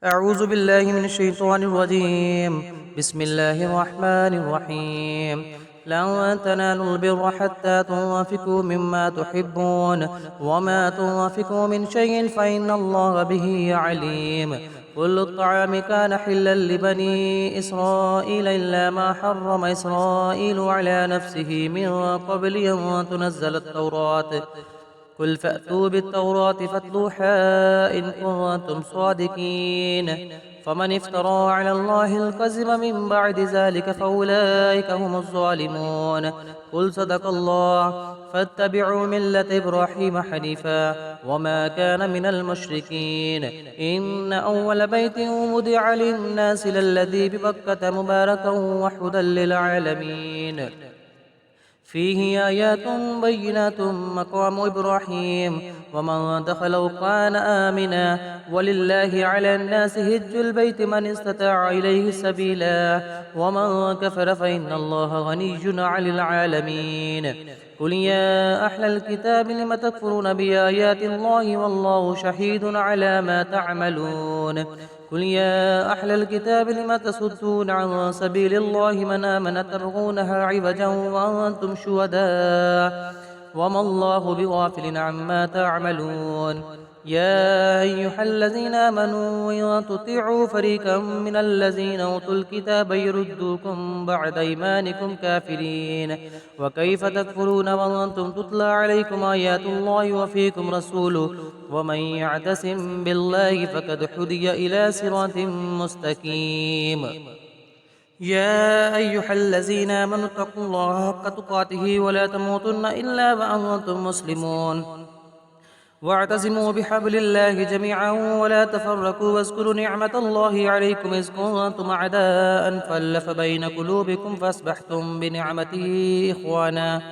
أعوذ بالله من الشيطان الرجيم. بسم الله الرحمن الرحيم. لن تنالوا البر حتى تنفقوا مما تحبون وما تنفقوا من شيء فإن الله به عليم. كل الطعام كان حلا لبني إسرائيل إلا ما حرم إسرائيل على نفسه من قبل أن تنزل التوراة. قل فأتوا بالتوراة فاتلوها إن كنتم صادقين. فمن افترى على الله الكذب من بعد ذلك فأولئك هم الظالمون. قل صدق الله. فاتبعوا ملة إبراهيم حنيفا وما كان من المشركين. إن أول بيت وضع للناس للذي ببكة مباركا وهدى للعالمين. فيه آيات بينات مقام إبراهيم ومن دخله كان آمنا. ولله على الناس هج البيت من استطاع إليه سبيلا ومن كفر فإن الله غني عن العالمين. قل يا أهل الكتاب لم تكفرون بآيات الله والله شهيد على ما تعملون. قل يا أهل الكتاب لم تصدون عن سبيل الله من آمن تبغونها عوجا وأنتم شهداء وما الله بغافل عما تعملون. يا أيها الذين آمنوا إن تطيعوا فريقا من الذين أوتوا الكتاب يردوكم بعد إيمانكم كافرين. وكيف تكفرون وأنتم تتلى عليكم آيات الله وفيكم رسوله ومن يعتصم بالله فقد هدي إلى صراط مستقيم. يا أيها الذين آمنوا اتقوا الله حق تقاته ولا تموتن إلا وأنتم مسلمون. واعتصموا بحبل الله جميعا ولا تفرقوا واذكروا نعمة الله عليكم إذ كنتم أعداء فألف بين قلوبكم فأصبحتم بنعمته إخوانا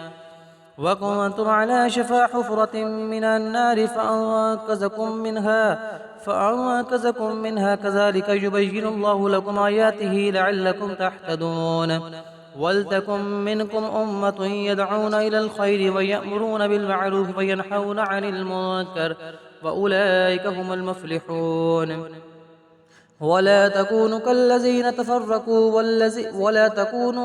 وكنتم على شفا حفرة من النار فأنقذكم منها كذلك يبين الله لكم آياته لعلكم تهتدون. ولتكن منكم أمة يدعون إلى الخير ويأمرون بالمعروف وينهون عن المنكر وأولئك هم المفلحون. ولا تكونوا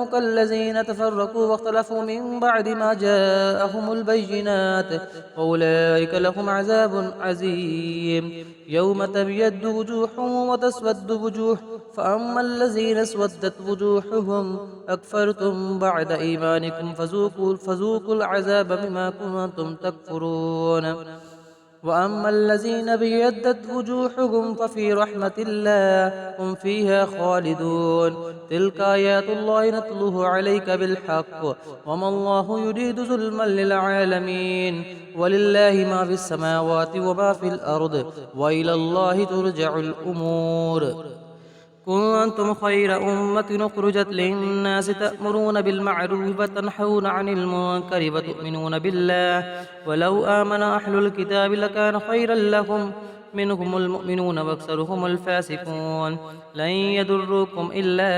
كالذين تفرقوا واختلفوا من بعد ما جاءهم البينات وأولئك لهم عذاب عظيم. يوم تبيض وجوه وتسود وجوه فأما الذين اسودت وجوههم أكفرتم بعد إيمانكم فذوقوا العذاب بما كنتم تكفرون. وأما الذين ابيضت وجوههم ففي رحمة الله هم فيها خالدون. تلك آيات الله نتلوها عليك بالحق وما الله يريد ظلما للعالمين. ولله ما في السماوات وما في الأرض وإلى الله ترجع الأمور. كنتم خير أمة أخرجت للناس تأمرون بالمعروف وتنهون عن المنكر وتؤمنون بالله ولو آمن أهل الكتاب لكان خيرا لهم منهم المؤمنون وأكثرهم الفاسقون. لن يضروكم إلا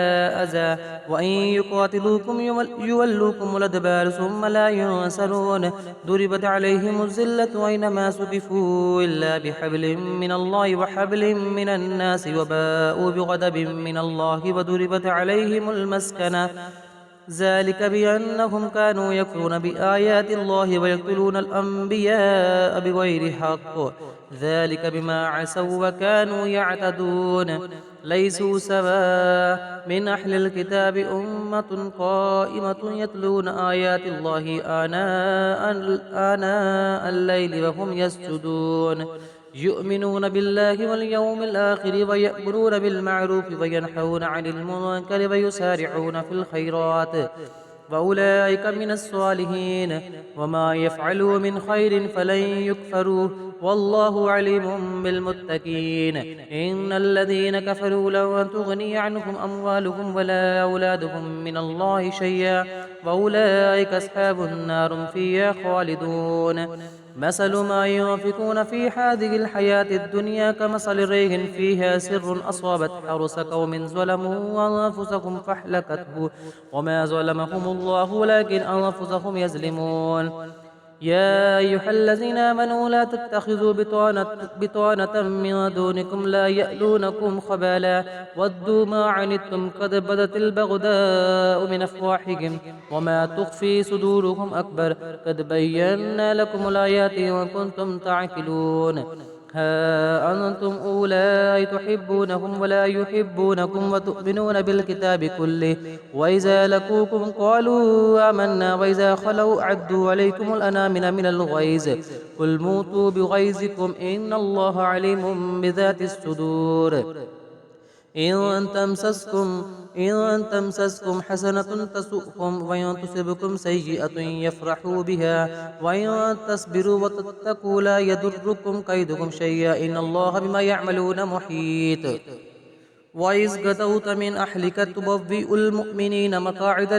أذى وإن يقاتلوكم يولوكم الأدبار ثم لا ينصرون. ضربت عليهم الذلة أينما سقفوا إلا بحبل من الله وحبل من الناس وباءوا بغضب من الله وضربت عليهم المسكنة ذلك بأنهم كانوا يكفرون بآيات الله ويقتلون الأنبياء بغير حق ذلك بما عصوا وكانوا يعتدون. ليسوا سواء من أهل الكتاب أمة قائمة يتلون آيات الله آناء الليل وهم يسجدون يؤمنون بالله واليوم الآخر ويأمرون بالمعروف وينهون عن المنكر ويسارعون في الخيرات وأولئك من الصالحين. وما يفعلوا من خير فلن يكفروه والله عليم بالمتقين. إن الذين كفروا لن تغني عنهم أموالهم ولا أولادهم من الله شيئا وأولئك أصحاب النار هم فيها خالدون. مثل ما ينفقون في هذه الحياة الدنيا كمثل ريح فيها سر أصابت حرث قوم ظلموا أنفسهم فأهلكته وما ظلمهم الله ولكن أنفسهم يظلمون. يا أيها الذين آمنوا لا تتخذوا بطانة من دونكم لا يألونكم خبالا ودوا ما عنتم قد بدت البغضاء من أفواههم وما تخفي صدورهم أكبر قد بينا لكم الآيات وإن كنتم تعقلون ها أنتم أولئك تحبونهم ولا يحبونكم وتؤمنون بالكتاب كله وإذا لقوكم قالوا آمنا وإذا خلوا عدوا عليكم الأنامل من الغيظ قل موتوا بغيظكم إن الله عليم بذات الصدور إن تمسسكم حسنة تسؤكم وإن تصبكم سيئة يفرحوا بها وإن تصبروا وتتقوا لا يضركم كيدكم شيئا إن الله بما يعملون محيط وإذ غدوت من أهلك تبوئ المؤمنين مقاعد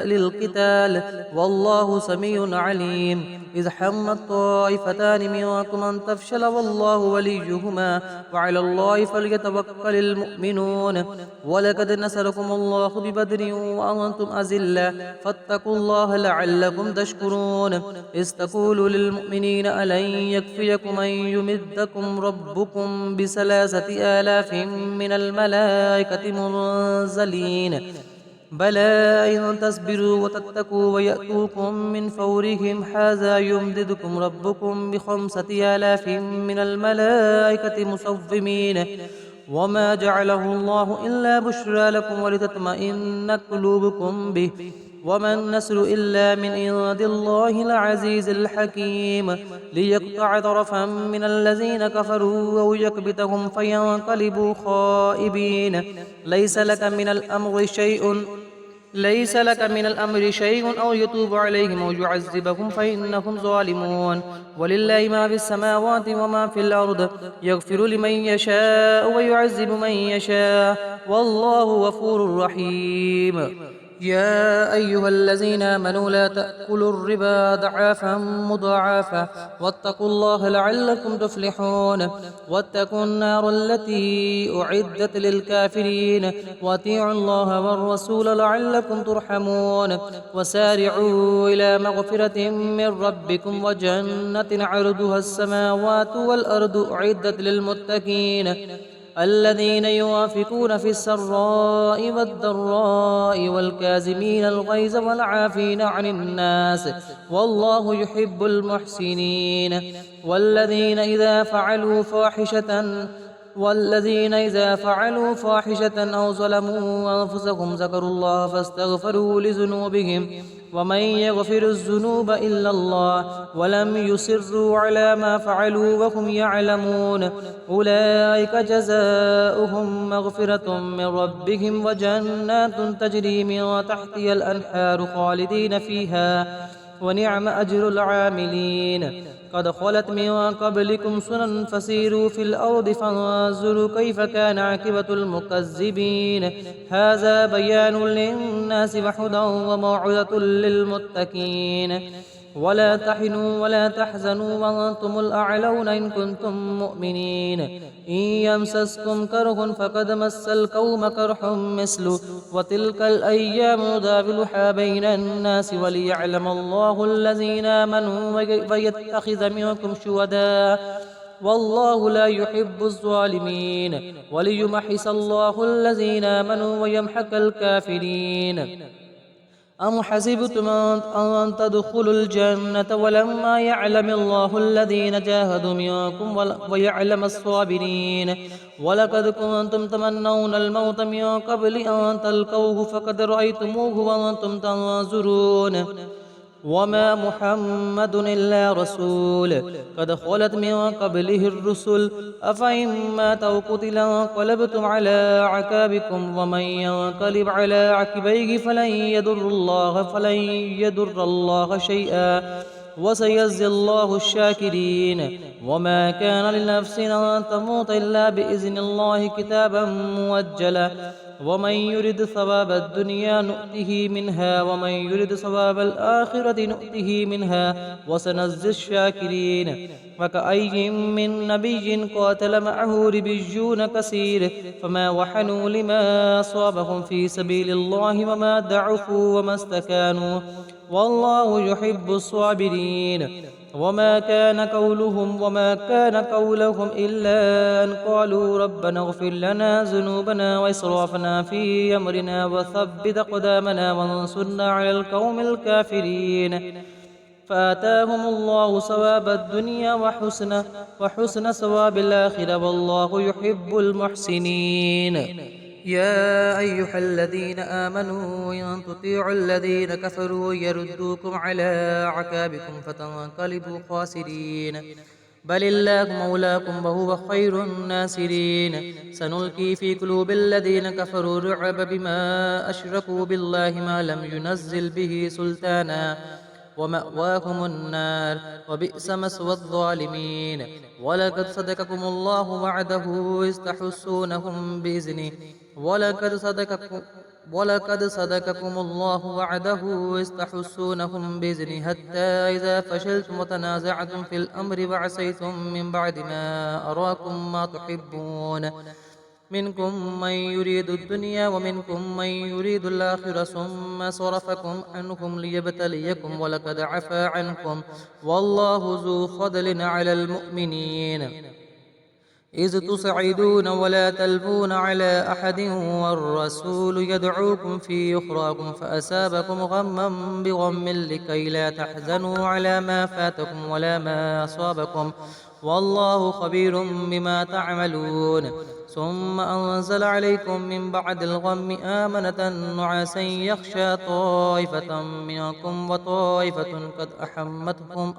للقتال والله سميع عليم إذ همت طائفتان منكم أن تفشل والله وليهما وعلى الله فليتوكل المؤمنون ولقد نصركم الله ببدر وأنتم أذلة فاتقوا الله لعلكم تشكرون إذ تقولوا للمؤمنين ألن يكفيكم أن يمدكم ربكم ب3,000 من الملائكة منزلين بلى إن تصبروا وتتقوا ويأتوكم من فورهم هذا يمددكم ربكم ب5,000 من الملائكة مصومين وما جعله الله إلا بشرى لكم ولتطمئن قلوبكم به وما النصر إلا من عند الله العزيز الحكيم ليقطع طرفا من الذين كفروا أو يكبتهم فينقلبوا خائبين ليس لك من الأمر شيء أو يتوب عليهم أو يعذبهم فإنهم ظالمون ولله ما في السماوات وما في الأرض يغفر لمن يشاء ويعذب من يشاء والله غفور رحيم يا أيها الذين آمنوا لا تأكلوا الربا ضعافا مضاعفا واتقوا الله لعلكم تفلحون واتقوا النار التي أعدت للكافرين وأطيعوا الله والرسول لعلكم ترحمون وسارعوا إلى مغفرة من ربكم وجنة عرضها السماوات والأرض أعدت للمتقين الذين ينفقون في السراء والضراء والكاظمين الغيظ والعافين عن الناس والله يحب المحسنين والذين إذا فعلوا فاحشة أو ظلموا أنفسهم ذكروا الله فاستغفروا لذنوبهم ومن يغفر الذنوب إلا الله ولم يصروا على ما فعلوا وهم يعلمون أولئك جزاؤهم مغفرة من ربهم وجنات تجري من تحتها الأنهار خالدين فيها ونعم أجر العاملين قد خلت من قبلكم سنن فسيروا في الأرض فانظروا كيف كان عاقبة المكذبين هذا بيان للناس وهدى وموعظة للمتقين ولا تحنوا ولا تحزنوا وأنتم الأعلون إن كنتم مؤمنين إن يمسسكم كره فقد مس القوم كره مثله وتلك الأيام نداولها بين الناس وليعلم الله الذين آمنوا ويتخذ منكم شهداء والله لا يحب الظالمين وليمحص الله الذين آمنوا ويمحق الكافرين أم حسبتم أن تدخلوا الجنة ولما يعلم الله الذين جاهدوا منكم ويعلم الصابرين ولقد كنتم تمنون الموت من قبل أن تلقوه فقد رأيتموه وأنتم تنظرون وما محمد إلا رسول قد خلت من قبله الرسل أفإن مات أو قتل انقلبتم على أعقابكم ومن ينقلب على عقبيه فلن يضر الله شيئا وسيجزي الله الشاكرين وما كان لنفس أن تموت إلا بإذن الله كتابا موجلا ومن يرد ثواب الدنيا نؤته منها ومن يرد ثواب الآخرة نؤته منها وسنجزي الشاكرين وكأي من نبي قاتل معه ربيون كثير فما وحنوا لما أصابهم في سبيل الله وما ضعفوا وما استكانوا والله يحب الصابرين. وما كان قولهم إلا أن قالوا ربنا اغفر لنا ذنوبنا وإسرافنا في أمرنا وثبت أقدامنا وانصرنا على القوم الكافرين. فآتاهم الله ثواب الدنيا وحسن ثواب الآخرة والله يحب المحسنين. يا أيها الذين آمنوا إن تطيعوا الذين كفروا يردوكم على أعقابكم فتنقلبوا خاسرين. بل الله مولاكم وهو خير الناصرين. سنلقي في قلوب الذين كفروا الرعب بما أشركوا بالله ما لم ينزل به سلطانا ومأواهم النار وبئس مثوى الظالمين. ولقد صدقكم الله وعده إذ تحسونهم بإذنه ولقد صدقكم الله وعده إذ تحسونهم بإذنه حتى إذا فشلتم وتنازعتم في الأمر وعصيتم من بعد ما أراكم ما تحبون منكم من يريد الدنيا ومنكم من يريد الآخرة ثم صرفكم عنهم ليبتليكم ولقد عفا عنكم والله ذو فضل على المؤمنين. إذ تصعدون ولا تلبون على أحد والرسول يدعوكم في أخراكم فأصابكم غما بغم لكي لا تحزنوا على ما فاتكم ولا ما أصابكم والله خبير بما تعملون. ثم أنزل عليكم من بعد الغم آمنة نعاسا يخشى طائفة منكم وطائفة قد أحمتهم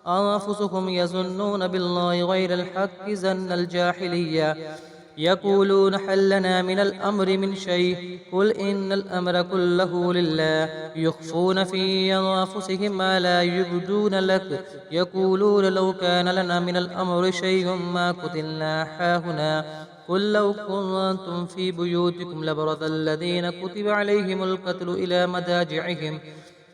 أنفسهم يظنون بالله غير الحق ظن الجاهلية يقولون هل لنا من الأمر من شيء قل إن الأمر كله لله يخفون في أنفسهم ما لا يبدون لك يقولون لو كان لنا من الأمر شيء ما قتلنا هاهنا قل لو كنتم في بيوتكم لبرز الذين كتب عليهم القتل إلى مضاجعهم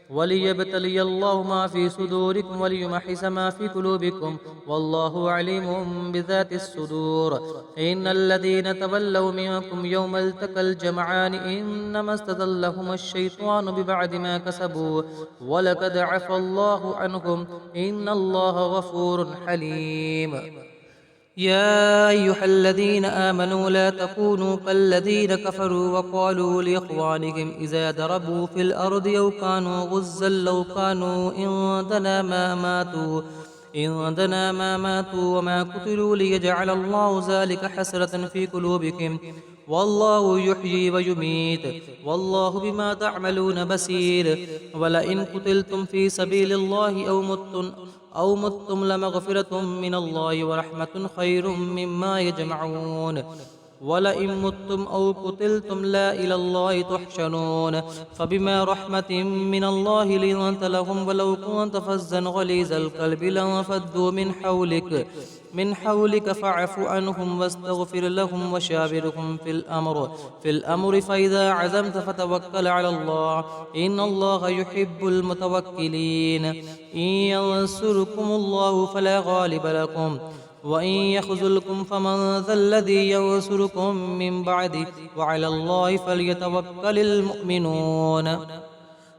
وليبتلي الله ما في صدوركم وليمحص ما في قلوبكم والله عليم بذات الصدور. إن الذين تولوا منكم يوم التقى الجمعان إنما استزلهم الشيطان ببعد ما كسبوا ولقد عفا الله عنهم إن الله غفور حليم. يا أيها الذين آمنوا لا تكونوا كالذين كفروا وقالوا لإخوانهم إذا ضربوا في الأرض أو كانوا غزا لو كانوا عندنا ما ماتوا وما قتلوا ليجعل الله ذلك حسرة في قلوبكم والله يحيي ويميت والله بما تعملون بصير. ولئن قتلتم في سبيل الله أو متم لمغفرة من الله ورحمة خير مما يجمعون. ولئن متم أو قتلتم لا إلى الله تحشرون. فبما رحمة من الله لنت لهم ولو كنت فزا غليظ القلب لانفضوا من حولك فاعف عنهم واستغفر لهم وشاورهم في الأمر فإذا عزمت فتوكل على الله إن الله يحب المتوكلين. إن ينصركم الله فلا غالب لكم وإن يخذلكم فمن ذا الذي ينصركم من بعده وعلى الله فليتوكل المؤمنون.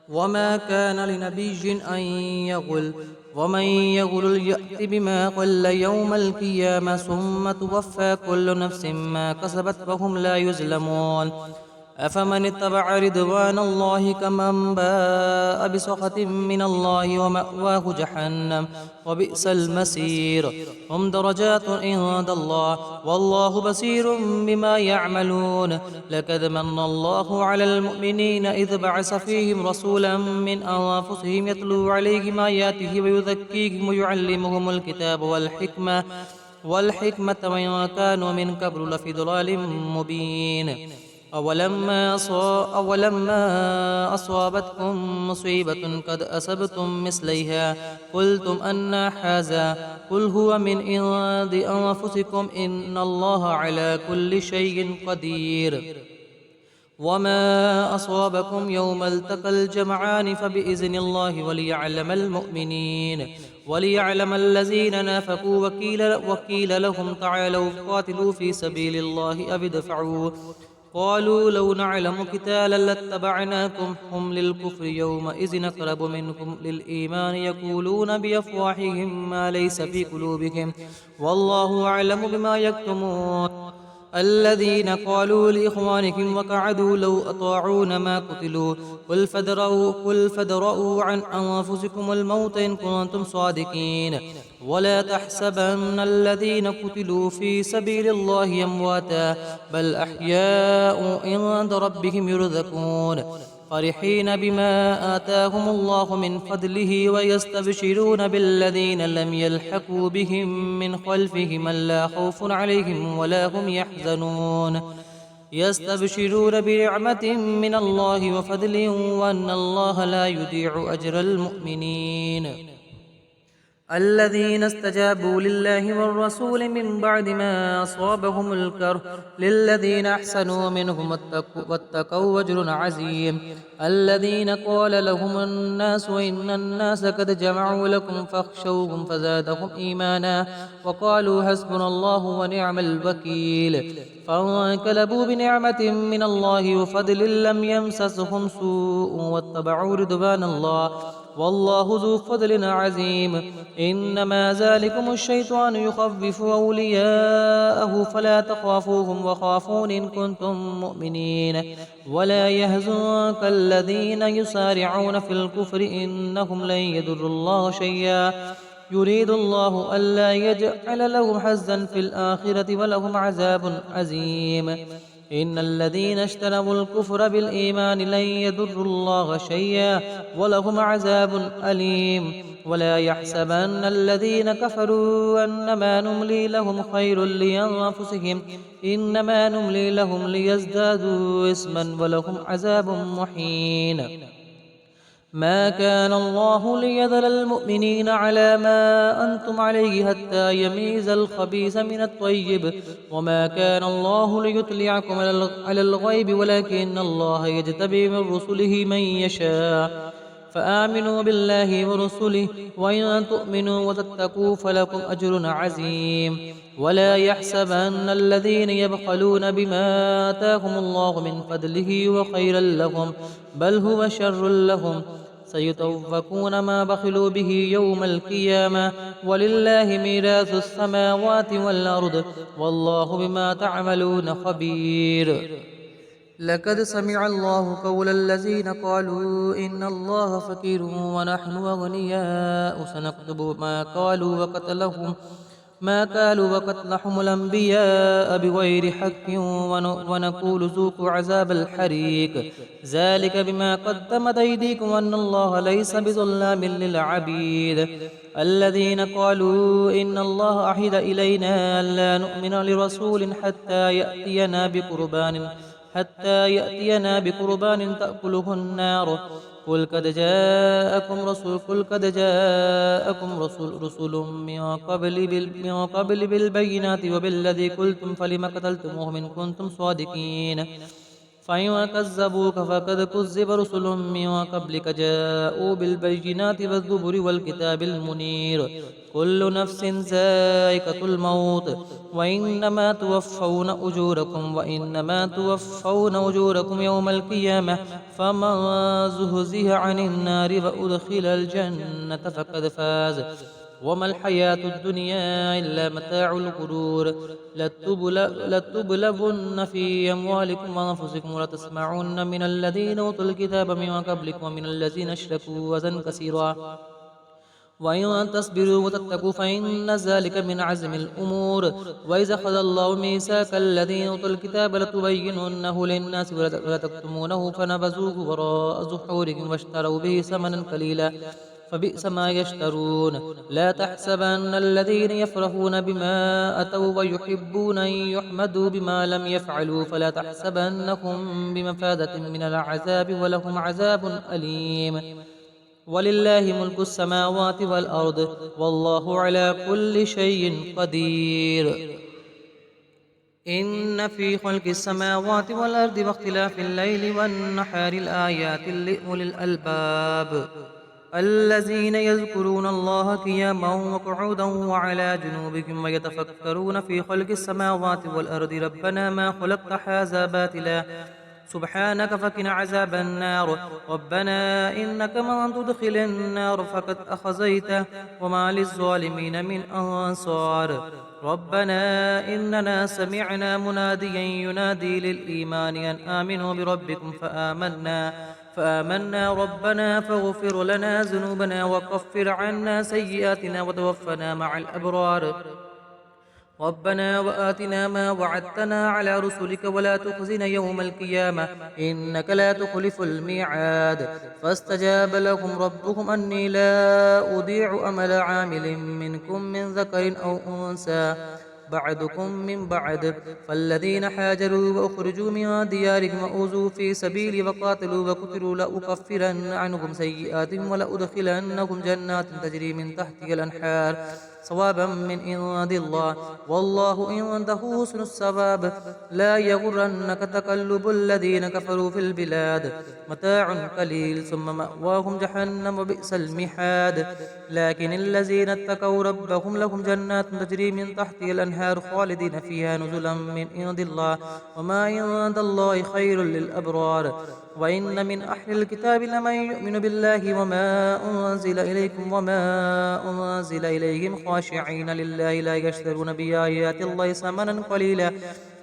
وما كان لنبي أن يغل ومن يغل يأت بما قل يوم القيامة ثم توفى كل نفس ما كسبت وهم لا يظلمون. أفمن اتبع رضوان الله كمن باء بسخط من الله ومأواه جهنم وبئس المصير. هم درجات عند الله والله بصير بما يعملون. لقد من الله على المؤمنين إذ بعث فيهم رسولا من أنفسهم يتلو عليهم آياته ويزكيهم ويعلمهم الكتاب والحكمة وإن كانوا من قبل لفي ضلال مبين. أولما أصابتكم مصيبة قد أصبتم مثليها قلتم أن هذا قل هو من عند أنفسكم إن الله على كل شيء قدير. وما أصابكم يوم التقى الجمعان فبإذن الله وليعلم الذين نافقوا وقيل لهم تعالوا قاتلوا في سبيل الله أو ادفعوا قالوا لو نعلم قتالا لاتبعناكم هم للكفر يومئذ أقرب منكم للإيمان يقولون بأفواههم ما ليس في قلوبهم والله أعلم بما يكتمون الذين قالوا لإخوانهم وقعدوا لو أطاعون ما قتلوا قل فادرءوا عن أنفسكم الموت إن كنتم صادقين ولا تحسبن الذين قتلوا في سبيل الله أمواتا بل أحياء عند ربهم يرزقون فرحين بما آتاهم الله من فضله ويستبشرون بالذين لم يلحقوا بهم من خلفهم ألا خوف عليهم ولا هم يحزنون يستبشرون بنعمة من الله وفضل وأن الله لا يضيع أجر المؤمنين الذين استجابوا لله والرسول من بعد ما أصابهم الكرب للذين أحسنوا منهم واتقوا أجر عظيم الذين قال لهم الناس إن الناس قد جمعوا لكم فاخشوهم فزادهم إيمانا وقالوا حسبنا الله ونعم الوكيل فانقلبوا بنعمة من الله وفضل لم يمسسهم سوء واتبعوا رضوان الله والله ذو فضل عظيم إنما ذلكم الشيطان يخوف أولياءه فلا تخافوهم وخافون إن كنتم مؤمنين ولا يحزنك الذين يسارعون في الكفر إنهم لن يضروا الله شيئا يريد الله ألا يجعل لهم حظا في الآخرة ولهم عذاب عظيم إن الذين اشتروا الكفر بالإيمان لن يضروا الله شيئا ولهم عذاب أليم ولا يحسبن الذين كفروا أنما نملي لهم خير لأنفسهم إنما نملي لهم ليزدادوا إثما ولهم عذاب محين ما كان الله ليذر المؤمنين على ما أنتم عليه حتى يميز الخبيث من الطيب وما كان الله ليطلعكم على الغيب ولكن الله يجتبي من رسله من يشاء فآمنوا بالله ورسله وإن تؤمنوا وتتقوا فلكم أجر عظيم ولا يحسبن الذين يبخلون بما آتاهم الله من فضله وخيرا لهم بل هو شر لهم سيطوقون ما بخلوا به يوم القيامة ولله ميراث السماوات والأرض والله بما تعملون خبير لقد سمع الله قول الذين قالوا إن الله فقير ونحن أغنياء سنكتب ما قالوا وقتلهم الأنبياء بغير حق ونقول ذوقوا عذاب الحريق ذلك بما قدمت أيديكم وأن الله ليس بظلام للعبيد الذين قالوا إن الله عهد إلينا ألا نؤمن لرسول حتى يأتينا بقربان تأكله النار قل قد جاءكم رسل من قبل بالبينات وبالذي قلتم فلم قتلتموهم إن كنتم صادقين فإن كذبوك فقد كذب رسل من قبلك جاءوا بالبينات والزبر والكتاب المنير كل نفس ذائقة الموت وإنما توفون أجوركم يوم القيامة فمن زهزه عن النار وأدخل الجنة فقد فاز وما الحياة الدنيا إلا متاع الغرور لتبلغن في أموالكم وأنفسكم ولتسمعن من الذين أوتوا الكتاب من قبلكم ومن الذين أشركوا أذى كثيرا وإن تصبروا وتتقوا فإن ذلك من عزم الأمور وإذا أخذ الله ميثاق الذين أوتوا الكتاب لتبيننه للناس ولا تكتمونه فنبذوه وراء ظهورهم واشتروا به ثمنا قليلا فبئس ما يشترون لا تحسبن الذين يفرحون بما أتوا ويحبون أن يحمدوا بما لم يفعلوا فلا تحسبنهم بمفازة من العذاب ولهم عذاب أليم ولله ملك السماوات والأرض والله على كل شيء قدير إن في خلق السماوات والأرض واختلاف الليل والنهار الآيات لأولي الألباب الذين يذكرون الله قياما وقعودا وعلى جنوبهم ويتفكرون في خلق السماوات والأرض ربنا ما خلقت هذا باطلا سبحانك فقنا عذاب النار ربنا إنك من تدخل النار فقد أخزيته وما للظالمين من أنصار ربنا إننا سمعنا مناديا ينادي للإيمان أن آمنوا بربكم فآمنا ربنا فاغفر لنا ذنوبنا وكفر عنا سيئاتنا وتوفنا مع الأبرار ربنا وآتنا ما وعدتنا على رسلك ولا تخزنا يوم القيامة إنك لا تخلف الميعاد فاستجاب لهم ربهم أني لا أضيع أمل عامل منكم من ذكر أو أنثى بعدكم من بعد فالذين حاجروا وأخرجوا من ديارهم وأوذوا في سبيلي وقاتلوا وقتلوا لأكفرن عنهم سيئاتهم ولأدخلنهم جنات تجري من تحتها الأنهار ثوابا من عند الله والله عنده حسن الثواب لا يغرنك تقلب الذين كفروا في البلاد متاع قليل ثم مأواهم جهنم وبئس المحاد لكن الذين اتقوا ربهم لهم جنات تجري من تحتها الأنهار خالدين فيها نزلا من عند الله وما عند الله خير للأبرار وإن من أهل الكتاب لمن يؤمن بالله وما أنزل إليكم وما أنزل إليهم خاشعين لله لا يشترون بآيات الله ثمنا قليلا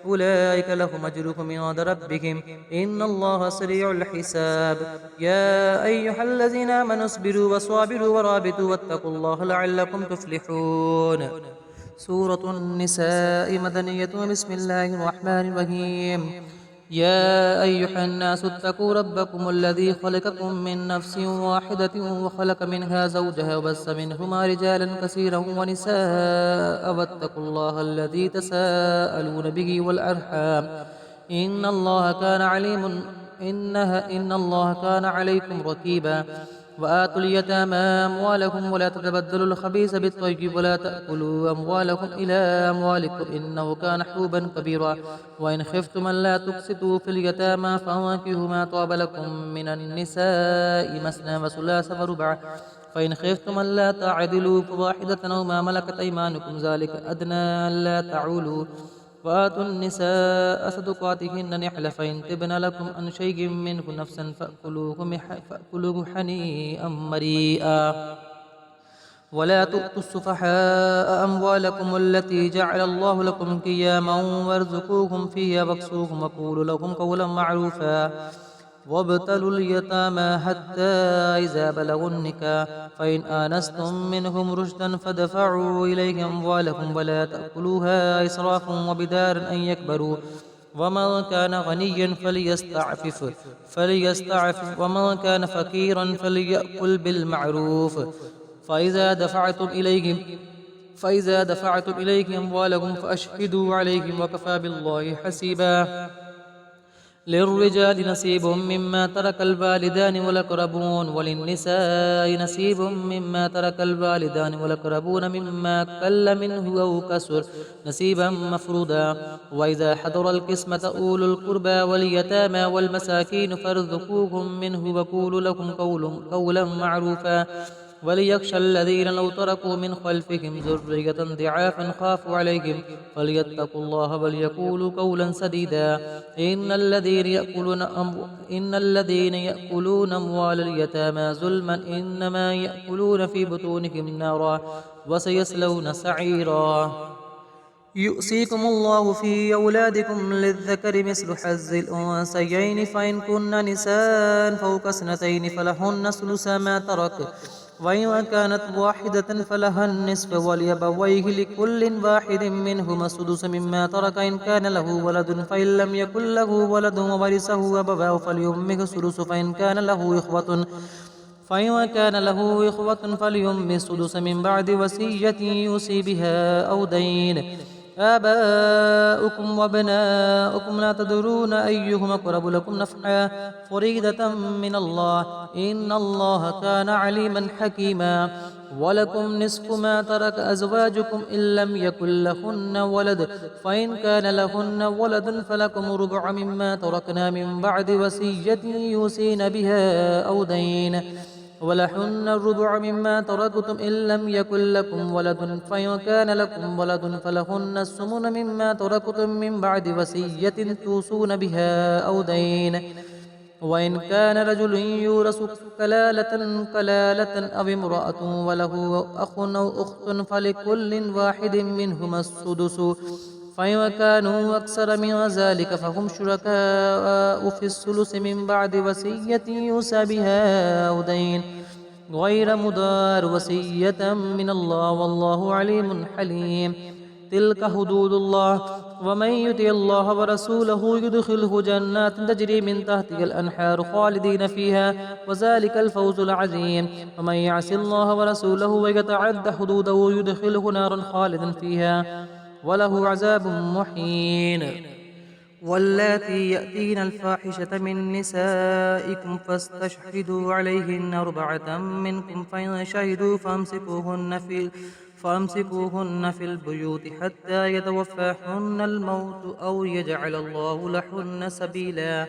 أولئك لهم أجرهم عند ربهم إن الله سريع الحساب يا أيها الذين آمنوا اصبروا وصابروا ورابطوا واتقوا الله لعلكم تفلحون سورة النساء مدنية بسم الله الرحمن الرحيم يا أيها الناس اتقوا ربكم الذي خلقكم من نفس واحدة وخلق منها زوجها وبث منهما رجالا كثيرا ونساء واتقوا الله الذي تساءلون به والأرحام إن الله كان عليكم رقيبا وآتوا اليتامى أموالهم ولا تتبدلوا الخبيث بالطيب ولا تأكلوا أموالكم إلى أموالكم إنه كان حوبا كبيرا وإن خفتم ألا تقسطوا في اليتامى فانكحوا ما طاب لكم من النساء مثنى وثلاث ورباع فإن خفتم ألا تعدلوا فواحدة أو ما ملكت أيمانكم ذلك أدنى ألا تعولوا وآتوا النساء صدقاتهن نحلة فإن تبن لكم عن شيء منه نفسا فأكلوه هنيئا مريئا ولا تؤتوا السفهاء أموالكم التي جعل الله لكم قياما وارزقوهم فيها واكسوهم وقولوا لهم قولا معروفا وابتلوا اليتامى حتى إذا بلغوا النكاح فإن آنستم منهم رشدا فدفعوا إليهم أموالهم ولا تأكلوها إسرافا وبدارا أن يكبروا ومن كان غنيا فليستعفف ومن كان فقيرا فليأكل بالمعروف فإذا دفعتم إليهم أموالهم فأشهدوا عليهم وكفى بالله حسيبا للرجال نصيب مما ترك الوالدان والأقربون وللنساء نصيب مما ترك الوالدان والأقربون مما قل منه أو كسر نصيبا مفروضا وإذا حضر القسمة أولو القربى واليتامى والمساكين فارزقوهم منه وقولوا لهم قولا معروفا وليخشى الذين لو تركوا من خلفهم ذرية ضعافا خافوا عليهم فليتقوا الله وليقولوا قولا سديدا إن الذين يأكلون أموال اليتامى ظلما إنما يأكلون في بطونهم نارا وسيصلون سعيرا يؤصيكم الله في أولادكم للذكر مثل حظ الأنثيين فإن كن نساء فوق اثنتين فلهن ثلث ما ترك وإن كانت واحدة فلها النصف ولأبويه لكل واحد منهما السدس مما ترك إن كان له ولد فإن لم يكن له ولد وورثه أبواه فليمه الثلث فإن كان له إخوة فليمه السدس من بعد وصية يوصي بها أو دين آباؤكم وأبناؤكم لا تدرون أيهم أقرب لكم نفعا فريدة من الله إن الله كان عليما حكيما ولكم نصف ما ترك أزواجكم إن لم يكن لهن ولد فإن كان لهن ولد فلكم ربع مما تركنا من بعد وصية يوصين بها أو دين ولهن الربع مما تركتم إن لم يكن لكم ولد فإن كان لكم ولد فلهن الثمن مما تركتم من بعد وصية توصون بها أو دين وإن كان رجل يورث كلالة أو امرأة وله أخ أو أخت فلكل واحد منهما السدس فإن كانوا أكثر من ذلك فهم شركاء في الثلث من بعد وصية يوصى بها أو دين غير مضار وصية من الله والله عليم حليم تلك حدود الله ومن يطع الله ورسوله يدخله جنات تجري من تحتها الأنهار خالدين فيها وذلك الفوز العظيم ومن يعص الله ورسوله ويتعد حدوده يدخله نارا خالدا فيها وله عذاب محين واللاتي يأتين الفاحشة من نسائكم فاستشهدوا عليهن أربعة منكم فإن شهدوا فأمسكوهن في البيوت حتى يتوفاهن الموت أو يجعل الله لهن سبيلا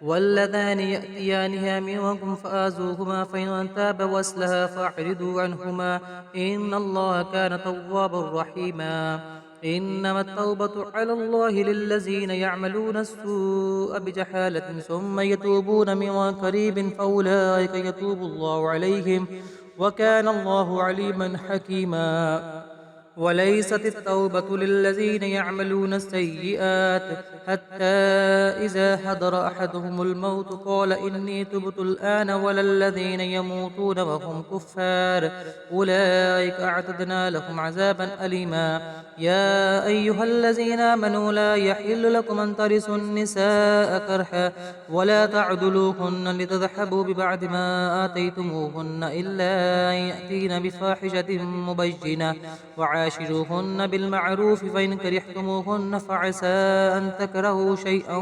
واللذان يأتيانها منكم فآذوهما فإن تابا وأصلحا فأعرضوا عنهما إن الله كان توابا رحيما إنما التوبة على الله للذين يعملون السوء بجهالة ثم يتوبون من قريب فأولئك يتوب الله عليهم وكان الله عليما حكيما وليست التوبة للذين يعملون السيئات حتى إذا حضر أحدهم الموت قال إني تبت الآن ولا الذين يموتون وهم كفار أولئك أعتدنا لهم عذابا أليما يا أيها الذين آمنوا لا يحل لكم أن ترثوا النساء كرها ولا تعدلوهن لتذهبوا ببعض ما آتيتموهن إلا أن يأتين بفاحشة مبينة وعاشروهن بالمعروف فإن كرهتموهن فعسى أن تكرهوا شيئا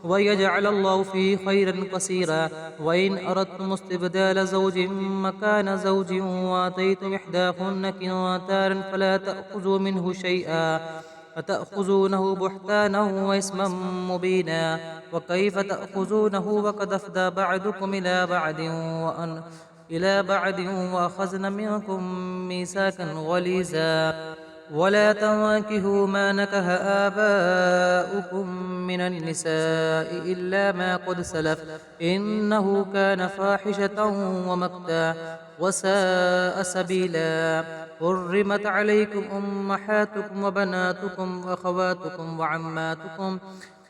ويجعل الله فيه خيرا كثيرا وإن أردتم استبدال زوج مكان زوج وآتيتم إحداهن قنطارا فلا تأخذوا منه شيئا أتأخذونه بهتانا وإثما مبينا وكيف تأخذونه وقد أفضى بعضكم إلى بعد وأخذن منكم ميثاقا غليظا ولا تنكحوا ما نكح آباؤكم من النساء إلا ما قد سلف إنه كان فاحشة ومقتا وساء سبيلا حرمت عليكم أمهاتكم وبناتكم وأخواتكم وعماتكم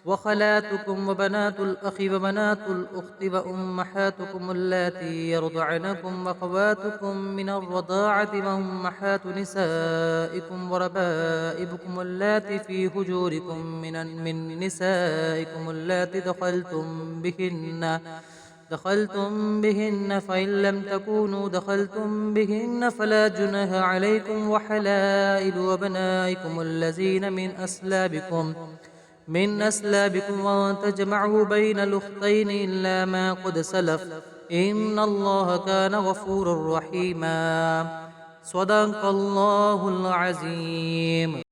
وخالاتكم وبنات الأخ وبنات الأخت وأمهاتكم اللاتي يرضعنكم وأخواتكم من الرضاعة وأمهات نسائكم وربائبكم اللاتي في حجوركم من نسائكم اللاتي دخلتم بهن فإن لم تكونوا دخلتم بهن فلا جناح عليكم وحلائل أبنائكم الذين من أسلابكم وأن تجمعوا بين الأختين إلا ما قد سلف إن الله كان غفورا رحيما صدق الله العظيم.